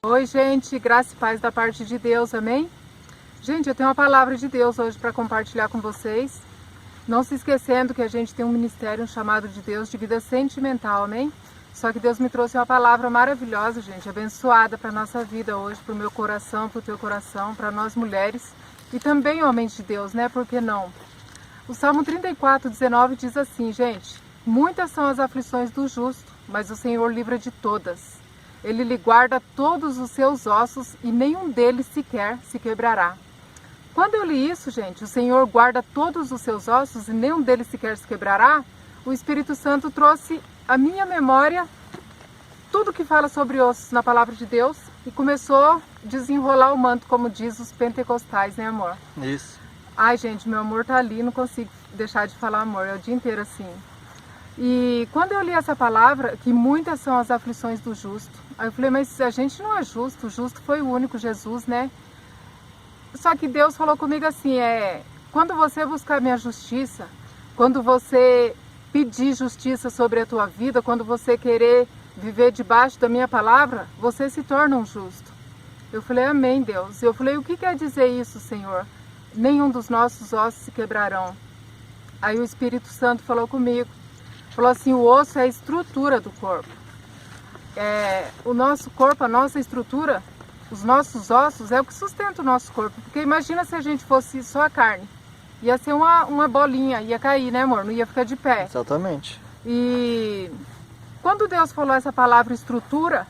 Oi, gente, graça e paz da parte de Deus, amém? Gente, eu tenho uma palavra de Deus hoje para compartilhar com vocês. Não se esquecendo que a gente tem um ministério, um chamado de Deus de vida sentimental, amém? Só que Deus me trouxe uma palavra maravilhosa, gente, abençoada para a nossa vida hoje, para o meu coração, para o teu coração, para nós mulheres e também homens de Deus, né? Por que não? O Salmo 34:19 diz assim, gente: muitas são as aflições do justo, mas o Senhor livra de todas. Ele lhe guarda todos os seus ossos e nenhum deles sequer se quebrará. Quando eu li isso, gente, o Senhor guarda todos os seus ossos e nenhum deles sequer se quebrará, o Espírito Santo trouxe à minha memória tudo que fala sobre ossos na palavra de Deus e começou a desenrolar o manto, como diz os pentecostais, né, amor? Isso. Ai, gente, meu amor tá ali, não consigo deixar de falar amor, é o dia inteiro assim. E quando eu li essa palavra, que muitas são as aflições do justo, aí eu falei, mas a gente não é justo, o justo foi o único, Jesus, né? Só que Deus falou comigo assim, quando você buscar minha justiça, quando você pedir justiça sobre a tua vida, quando você querer viver debaixo da minha palavra, você se torna um justo. Eu falei, amém, Deus. Eu falei, o que quer dizer isso, Senhor? Nenhum dos nossos ossos se quebrarão. Aí o Espírito Santo falou comigo, falou assim, o osso é a estrutura do corpo. O nosso corpo, a nossa estrutura, os nossos ossos é o que sustenta o nosso corpo. Porque imagina se a gente fosse só a carne. Ia ser uma bolinha, ia cair, né, amor? Não ia ficar de pé. Exatamente. E quando Deus falou essa palavra estrutura,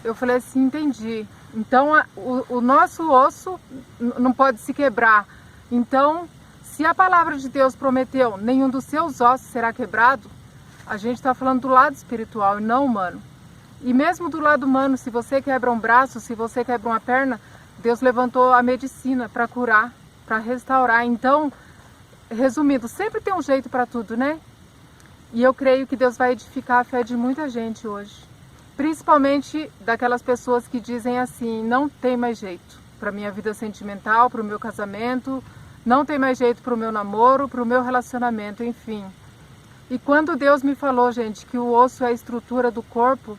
eu falei assim, entendi. Então o nosso osso não pode se quebrar. Então, se a palavra de Deus prometeu, nenhum dos seus ossos será quebrado, a gente está falando do lado espiritual e não humano. E mesmo do lado humano, se você quebra um braço, se você quebra uma perna, Deus levantou a medicina para curar, para restaurar. Então, resumindo, sempre tem um jeito para tudo, né? E eu creio que Deus vai edificar a fé de muita gente hoje. Principalmente daquelas pessoas que dizem assim, não tem mais jeito para minha vida sentimental, para o meu casamento, não tem mais jeito para o meu namoro, para o meu relacionamento, enfim. E quando Deus me falou, gente, que o osso é a estrutura do corpo,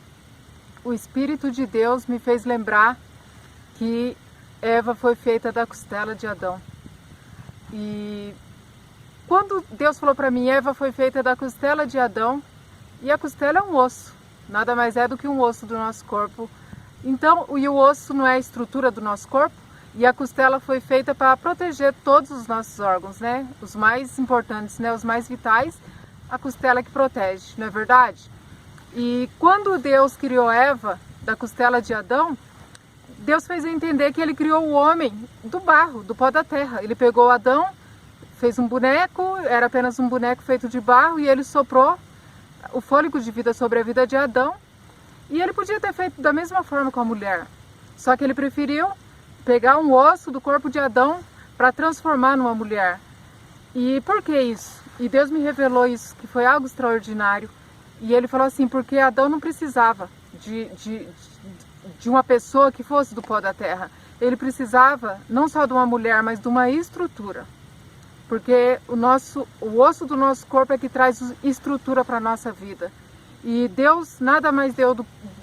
o Espírito de Deus me fez lembrar que Eva foi feita da costela de Adão. E quando Deus falou para mim, Eva foi feita da costela de Adão, e a costela é um osso, nada mais é do que um osso do nosso corpo. Então, e o osso não é a estrutura do nosso corpo? E a costela foi feita para proteger todos os nossos órgãos, né? Os mais importantes, né? Os mais vitais, a costela que protege, não é verdade? E quando Deus criou Eva da costela de Adão, Deus fez eu entender que ele criou o homem do barro, do pó da terra. Ele pegou Adão, fez um boneco, era apenas um boneco feito de barro, e ele soprou o fôlego de vida sobre a vida de Adão. E ele podia ter feito da mesma forma com a mulher, só que ele preferiu pegar um osso do corpo de Adão para transformar numa mulher. E por que isso? E Deus me revelou isso, que foi algo extraordinário. E ele falou assim, porque Adão não precisava de uma pessoa que fosse do pó da terra. Ele precisava não só de uma mulher, mas de uma estrutura. Porque o osso do nosso corpo é que traz estrutura para a nossa vida. E Deus nada mais deu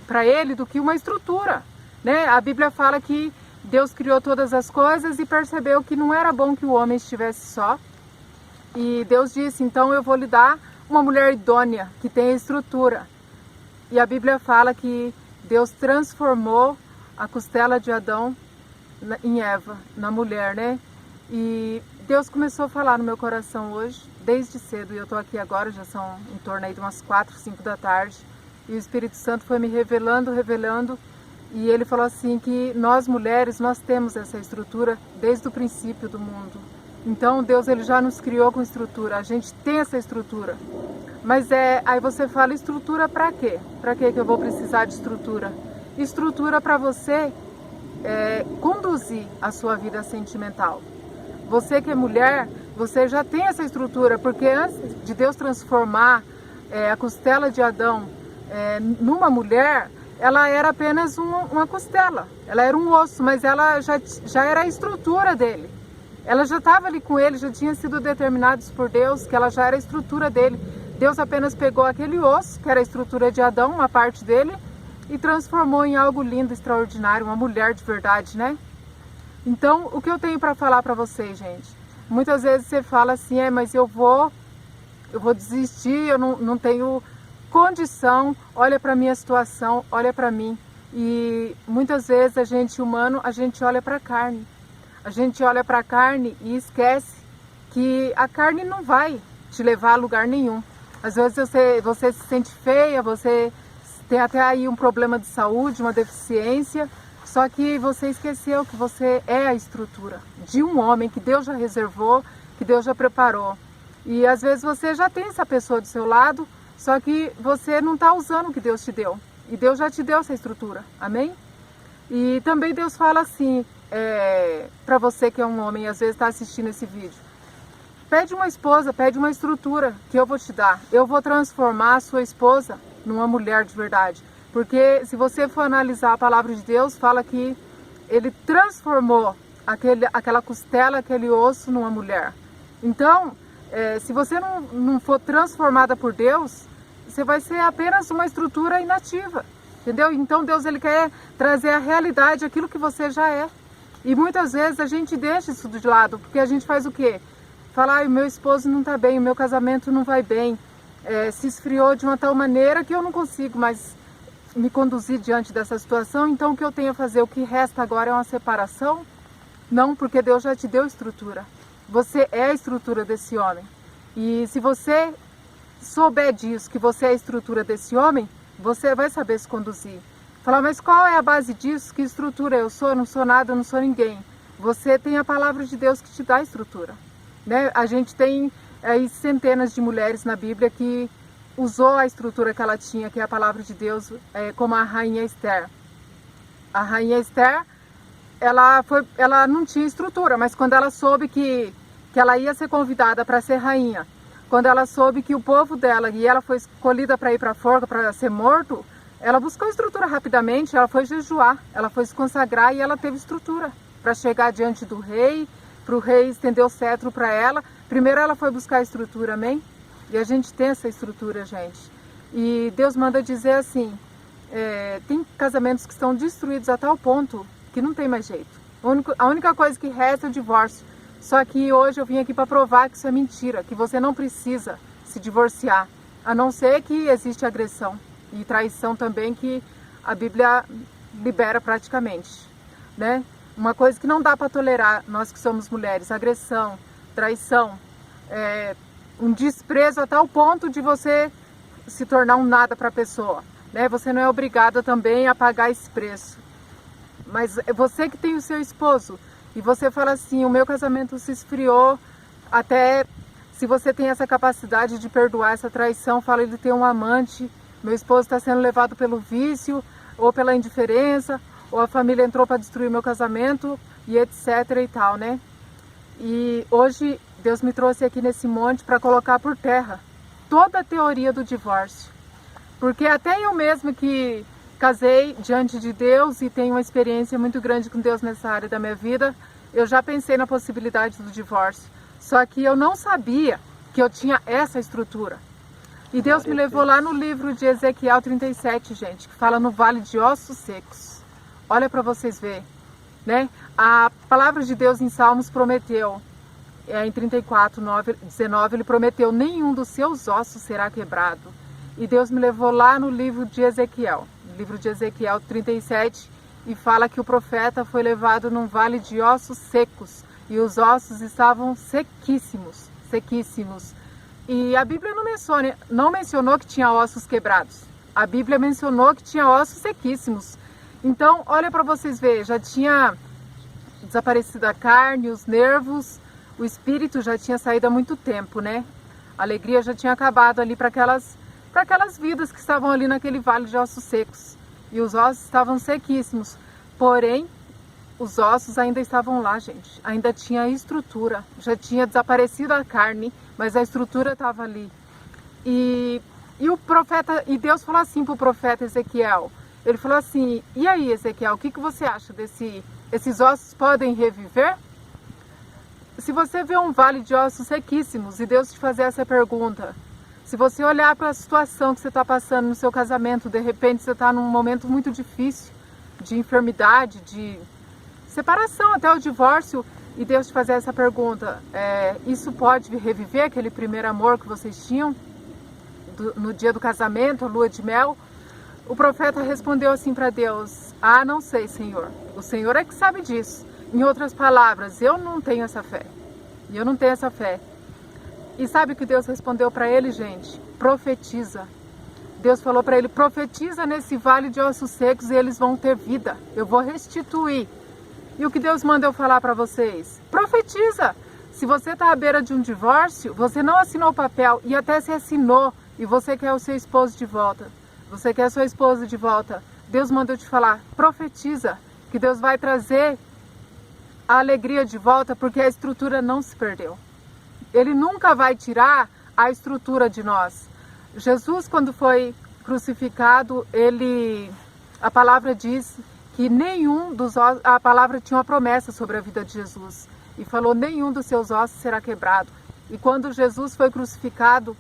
para ele do que uma estrutura, né? A Bíblia fala que Deus criou todas as coisas e percebeu que não era bom que o homem estivesse só. E Deus disse, então eu vou lhe dar uma mulher idônea, que tem estrutura. E a Bíblia fala que Deus transformou a costela de Adão em Eva, na mulher, né? E Deus começou a falar no meu coração hoje, desde cedo, e eu estou aqui agora, já são em torno aí de umas 4, 5 da tarde, e o Espírito Santo foi me revelando, e ele falou assim que nós mulheres, nós temos essa estrutura desde o princípio do mundo. Então Deus ele já nos criou com estrutura, a gente tem essa estrutura. Mas aí você fala, estrutura para quê? Para que eu vou precisar de estrutura? Estrutura para você conduzir a sua vida sentimental. Você que é mulher, você já tem essa estrutura, porque antes de Deus transformar a costela de Adão numa mulher, ela era apenas uma costela, ela era um osso, mas ela já era a estrutura dele. Ela já estava ali com ele, já tinha sido determinados por Deus, que ela já era a estrutura dele. Deus apenas pegou aquele osso, que era a estrutura de Adão, uma parte dele, e transformou em algo lindo, extraordinário, uma mulher de verdade, né? Então, o que eu tenho para falar para vocês, gente? Muitas vezes você fala assim, mas eu vou desistir, eu não tenho condição, olha para a minha situação, olha para mim. E muitas vezes a gente humano, a gente olha para a carne. A gente olha para a carne e esquece que a carne não vai te levar a lugar nenhum. Às vezes você se sente feia, você tem até aí um problema de saúde, uma deficiência, só que você esqueceu que você é a estrutura de um homem que Deus já reservou, que Deus já preparou. E às vezes você já tem essa pessoa do seu lado, só que você não está usando o que Deus te deu. E Deus já te deu essa estrutura, amém? E também Deus fala assim, para você que é um homem e às vezes está assistindo esse vídeo. Pede uma esposa, pede uma estrutura que eu vou te dar. Eu vou transformar a sua esposa numa mulher de verdade. Porque se você for analisar a palavra de Deus, fala que ele transformou aquela costela, aquele osso numa mulher. Então, se você não for transformada por Deus, você vai ser apenas uma estrutura inativa. Entendeu? Então Deus ele quer trazer a realidade, aquilo que você já é. E muitas vezes a gente deixa isso de lado, porque a gente faz o quê? Fala, o meu esposo não está bem, o meu casamento não vai bem, se esfriou de uma tal maneira que eu não consigo mais me conduzir diante dessa situação, então o que eu tenho a fazer? O que resta agora é uma separação? Não, porque Deus já te deu estrutura. Você é a estrutura desse homem. E se você souber disso, que você é a estrutura desse homem, você vai saber se conduzir. Falar, mas qual é a base disso? Que estrutura eu sou? Eu não sou nada, eu não sou ninguém. Você tem a palavra de Deus que te dá estrutura. Né? A gente tem aí centenas de mulheres na Bíblia que usou a estrutura que ela tinha, que é a palavra de Deus, como a rainha Esther. A rainha Esther, ela não tinha estrutura, mas quando ela soube que ela ia ser convidada para ser rainha, quando ela soube que o povo dela, e ela foi escolhida para ir para a forca, para ser morto, ela buscou estrutura rapidamente, ela foi jejuar, ela foi se consagrar e ela teve estrutura para chegar diante do rei, para o rei estender o cetro para ela. Primeiro ela foi buscar a estrutura, amém? E a gente tem essa estrutura, gente. E Deus manda dizer assim, tem casamentos que estão destruídos a tal ponto que não tem mais jeito. A única coisa que resta é o divórcio. Só que hoje eu vim aqui para provar que isso é mentira, que você não precisa se divorciar, a não ser que existe agressão e traição também, que a Bíblia libera praticamente, né? Uma coisa que não dá para tolerar, nós que somos mulheres, agressão, traição, um desprezo a tal ponto de você se tornar um nada para a pessoa, né? Você não é obrigada também a pagar esse preço. Mas você que tem o seu esposo e você fala assim, o meu casamento se esfriou, até se você tem essa capacidade de perdoar essa traição, fala, ele tem um amante, meu esposo está sendo levado pelo vício ou pela indiferença, ou a família entrou para destruir meu casamento e etc e tal, né? E hoje Deus me trouxe aqui nesse monte para colocar por terra toda a teoria do divórcio. Porque até eu mesma que casei diante de Deus e tenho uma experiência muito grande com Deus nessa área da minha vida, eu já pensei na possibilidade do divórcio. Só que eu não sabia que eu tinha essa estrutura. E Deus me levou lá no livro de Ezequiel 37, gente, que fala no vale de ossos secos. Olha para vocês verem, né? A palavra de Deus em Salmos prometeu, em 34, 19, ele prometeu, nenhum dos seus ossos será quebrado. E Deus me levou lá no livro de Ezequiel 37, e fala que o profeta foi levado num vale de ossos secos, e os ossos estavam sequíssimos, sequíssimos. E a Bíblia não mencionou que tinha ossos quebrados. A Bíblia mencionou que tinha ossos sequíssimos. Então, olha para vocês verem, já tinha desaparecido a carne, os nervos, o espírito já tinha saído há muito tempo, né? A alegria já tinha acabado ali para aquelas vidas que estavam ali naquele vale de ossos secos. E os ossos estavam sequíssimos. Porém, os ossos ainda estavam lá, gente. Ainda tinha estrutura. Já tinha desaparecido a carne, mas a estrutura estava ali. E e Deus falou assim para o profeta Ezequiel. Ele falou assim, e aí, Ezequiel, o que você acha esses ossos podem reviver? Se você vê um vale de ossos sequíssimos e Deus te fazer essa pergunta, Se você olhar para a situação que você está passando no seu casamento, de repente você está num momento muito difícil, de enfermidade, de separação, até o divórcio, e Deus te fazer essa pergunta, isso pode reviver aquele primeiro amor que vocês tinham no dia do casamento, a lua de mel? O profeta respondeu assim para Deus: ah, não sei, Senhor. O Senhor é que sabe disso. Em outras palavras, eu não tenho essa fé. E eu não tenho essa fé. E sabe o que Deus respondeu para ele, gente? Profetiza. Deus falou para ele: profetiza nesse vale de ossos secos e eles vão ter vida. Eu vou restituir. E o que Deus manda eu falar para vocês? Profetiza. Se você está à beira de um divórcio, você não assinou o papel e até se assinou e você quer o seu esposo de volta. Você quer a sua esposa de volta. Deus manda eu te falar: profetiza. Que Deus vai trazer a alegria de volta, porque a estrutura não se perdeu. Ele nunca vai tirar a estrutura de nós. Jesus, quando foi crucificado, a palavra diz que nenhum dos ossos, a palavra tinha uma promessa sobre a vida de Jesus, e falou: nenhum dos seus ossos será quebrado. E quando Jesus foi crucificado,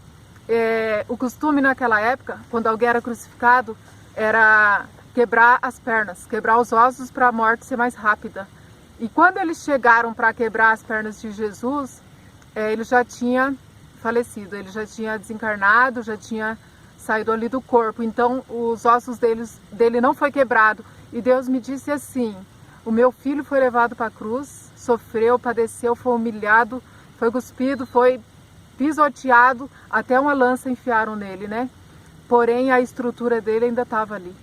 o costume naquela época, quando alguém era crucificado, era quebrar as pernas, quebrar os ossos para a morte ser mais rápida. E quando eles chegaram para quebrar as pernas de Jesus, ele já tinha falecido, ele já tinha desencarnado, já tinha saído ali do corpo. Então os ossos dele não foi quebrado. E Deus me disse assim: o meu filho foi levado para a cruz, sofreu, padeceu, foi humilhado, foi cuspido, foi pisoteado, até uma lança enfiaram nele, né? Porém a estrutura dele ainda estava ali.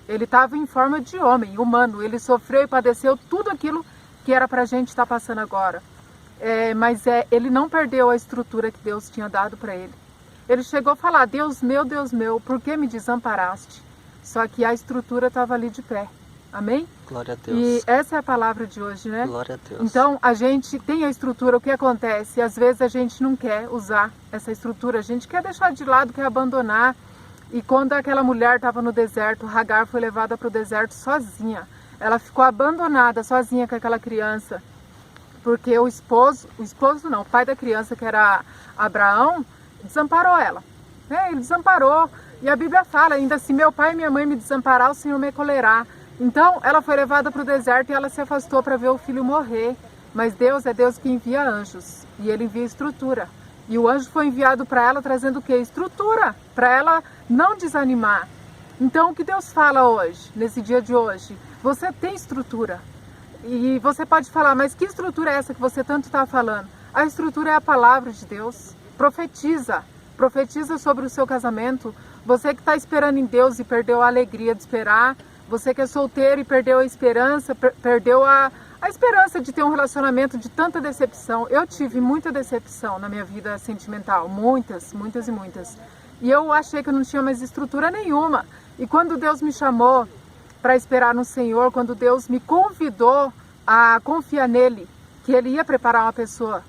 Ele estava em forma de homem, humano. Ele sofreu e padeceu tudo aquilo que era para a gente estar passando agora. Mas ele não perdeu a estrutura que Deus tinha dado para ele. Ele chegou a falar: Deus meu, por que me desamparaste? Só que a estrutura estava ali de pé. Amém? Glória a Deus. E essa é a palavra de hoje, né? Glória a Deus. Então, a gente tem a estrutura. O que acontece? Às vezes a gente não quer usar essa estrutura. A gente quer deixar de lado, quer abandonar. E quando aquela mulher estava no deserto, Hagar foi levada para o deserto sozinha. Ela ficou abandonada, sozinha com aquela criança. Porque o pai da criança, que era Abraão, desamparou ela. Ele desamparou. E a Bíblia fala ainda: se meu pai e minha mãe me desamparar, o Senhor me acolherá. Então ela foi levada para o deserto e ela se afastou para ver o filho morrer. Mas Deus é Deus que envia anjos. E Ele envia estrutura. E o anjo foi enviado para ela trazendo o quê? Estrutura. Para ela não desanimar. Então o que Deus fala hoje, nesse dia de hoje? Você tem estrutura. E você pode falar: mas que estrutura é essa que você tanto está falando? A estrutura é a palavra de Deus. Profetiza. Profetiza sobre o seu casamento. Você que está esperando em Deus e perdeu a alegria de esperar. Você que é solteiro e perdeu a esperança, perdeu a esperança de ter um relacionamento, de tanta decepção. Eu tive muita decepção na minha vida sentimental. Muitas, muitas e muitas. E eu achei que eu não tinha mais estrutura nenhuma. E quando Deus me chamou para esperar no Senhor, quando Deus me convidou a confiar nele, que Ele ia preparar uma pessoa,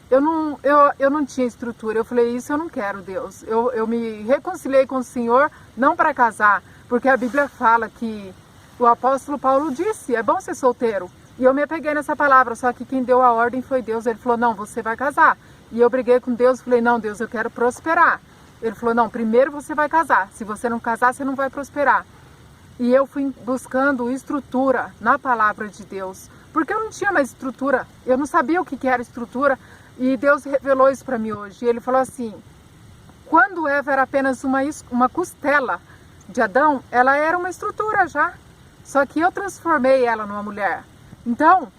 eu não tinha estrutura. Eu falei: isso eu não quero, Deus. Eu me reconciliei com o Senhor, não para casar, porque a Bíblia fala que o apóstolo Paulo disse: é bom ser solteiro. E eu me apeguei nessa palavra, só que quem deu a ordem foi Deus. Ele falou: não, você vai casar. E eu briguei com Deus, falei: não, Deus, eu quero prosperar. Ele falou: não, primeiro você vai casar. Se você não casar, você não vai prosperar. E eu fui buscando estrutura na palavra de Deus, porque eu não tinha mais estrutura. Eu não sabia o que era estrutura. E Deus revelou isso para mim hoje. E Ele falou assim: quando Eva era apenas uma costela de Adão, ela era uma estrutura já. Só que eu transformei ela numa mulher. Então,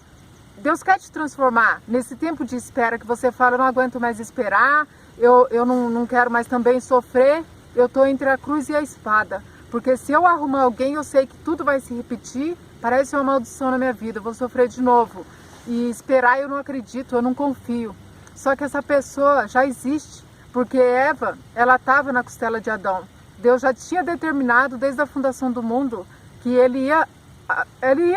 Deus quer te transformar nesse tempo de espera que você fala: eu não aguento mais esperar, eu não quero mais também sofrer, eu estou entre a cruz e a espada. Porque se eu arrumar alguém, eu sei que tudo vai se repetir, parece uma maldição na minha vida, eu vou sofrer de novo. E esperar eu não acredito, eu não confio. Só que essa pessoa já existe, porque Eva, ela estava na costela de Adão. Deus já tinha determinado desde a fundação do mundo que ele ia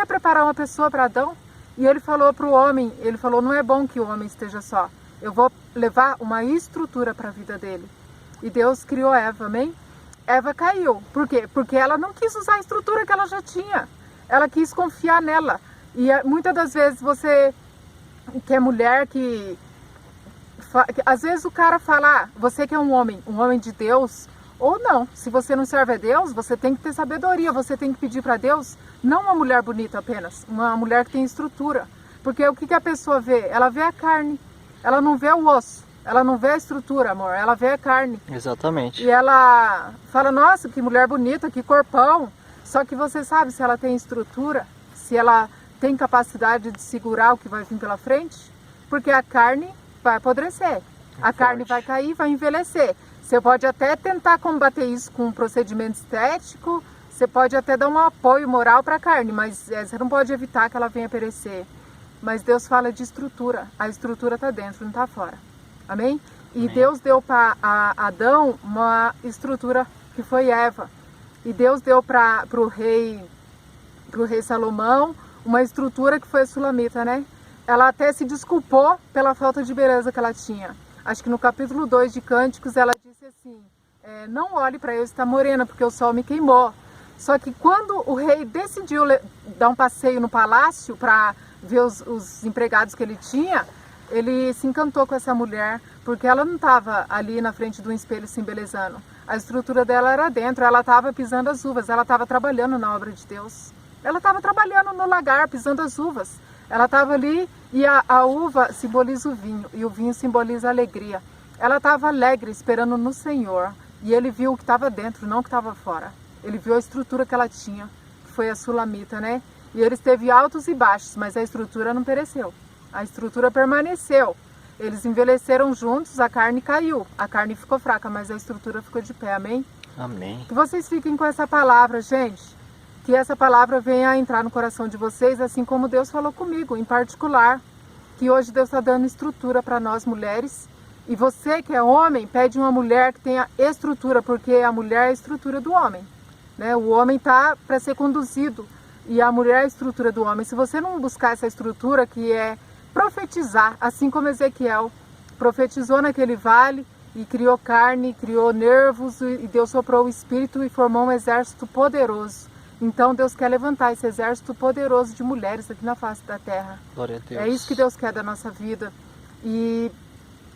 preparar uma pessoa para Adão. E ele falou para o homem, ele falou: não é bom que o homem esteja só. Eu vou levar uma estrutura para a vida dele. E Deus criou Eva, amém? Eva caiu. Por quê? Porque ela não quis usar a estrutura que ela já tinha. Ela quis confiar nela. E muitas das vezes você, que é mulher, que Às vezes o cara fala, você que é um homem de Deus, ou não. Se você não serve a Deus, você tem que ter sabedoria, você tem que pedir para Deus, não uma mulher bonita apenas, uma mulher que tem estrutura. Porque o que a pessoa vê? Ela vê a carne, ela não vê o osso, ela não vê a estrutura, amor, ela vê a carne. Exatamente. E ela fala, nossa, que mulher bonita, que corpão. Só que você sabe se ela tem estrutura, se ela tem capacidade de segurar o que vai vir pela frente? Porque a carne vai apodrecer, a carne vai cair, vai envelhecer. Você pode até tentar combater isso com um procedimento estético, você pode até dar um apoio moral para a carne, mas você não pode evitar que ela venha perecer. Mas Deus fala de estrutura, a estrutura está dentro, não está fora. Amém? E Amém. Deus deu para Adão uma estrutura que foi Eva. E Deus deu para o rei Salomão uma estrutura que foi a Sulamita, né? Ela até se desculpou pela falta de beleza que ela tinha. Acho que no capítulo 2 de Cânticos ela disse assim, não olhe para eu estar morena, porque o sol me queimou. Só que quando o rei decidiu dar um passeio no palácio para ver os empregados que ele tinha, ele se encantou com essa mulher, porque ela não estava ali na frente do espelho se embelezando. A estrutura dela era dentro, ela estava pisando as uvas, ela estava trabalhando na obra de Deus. Ela estava trabalhando no lagar, pisando as uvas. Ela estava ali e a uva simboliza o vinho e o vinho simboliza a alegria. Ela estava alegre, esperando no Senhor. E ele viu o que estava dentro, não o que estava fora. Ele viu a estrutura que ela tinha, que foi a Sulamita, né? E eles teve altos e baixos, mas a estrutura não pereceu. A estrutura permaneceu. Eles envelheceram juntos, a carne caiu. A carne ficou fraca, mas a estrutura ficou de pé, amém? Amém. Que vocês fiquem com essa palavra, gente. Que essa palavra venha a entrar no coração de vocês, assim como Deus falou comigo, em particular. Que hoje Deus está dando estrutura para nós mulheres. E você que é homem, pede uma mulher que tenha estrutura, porque a mulher é a estrutura do homem. Né? O homem está para ser conduzido e a mulher é a estrutura do homem. Se você não buscar essa estrutura, que é profetizar, assim como Ezequiel profetizou naquele vale e criou carne, criou nervos, e Deus soprou o espírito e formou um exército poderoso. Então Deus quer levantar esse exército poderoso de mulheres aqui na face da terra. Glória a Deus. É isso que Deus quer da nossa vida. E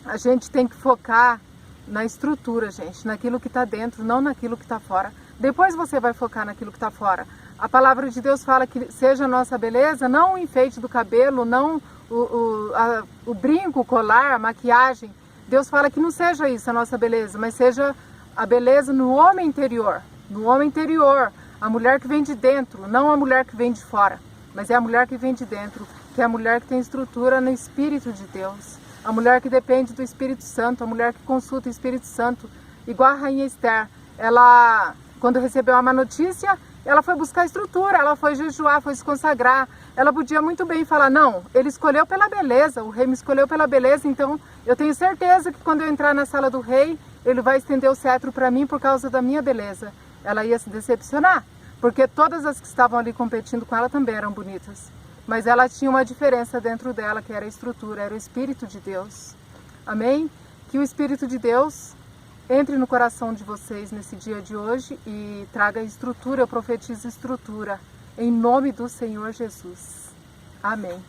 a gente tem que focar na estrutura, gente, naquilo que está dentro, não naquilo que está fora. Depois você vai focar naquilo que está fora. A palavra de Deus fala que seja a nossa beleza, não o enfeite do cabelo, não o brinco, o colar, a maquiagem. Deus fala que não seja isso a nossa beleza, mas seja a beleza no homem interior. No homem interior, a mulher que vem de dentro, não a mulher que vem de fora, mas é a mulher que vem de dentro, que é a mulher que tem estrutura no Espírito de Deus. A mulher que depende do Espírito Santo, a mulher que consulta o Espírito Santo, igual a rainha Esther. Ela, quando recebeu a má notícia, ela foi buscar estrutura, ela foi jejuar, foi se consagrar. Ela podia muito bem falar, não, ele escolheu pela beleza, o rei me escolheu pela beleza, então eu tenho certeza que quando eu entrar na sala do rei, ele vai estender o cetro para mim por causa da minha beleza. Ela ia se decepcionar, porque todas as que estavam ali competindo com ela também eram bonitas. Mas ela tinha uma diferença dentro dela, que era a estrutura, era o Espírito de Deus. Amém? Que o Espírito de Deus entre no coração de vocês nesse dia de hoje e traga estrutura, eu profetizo estrutura, em nome do Senhor Jesus. Amém.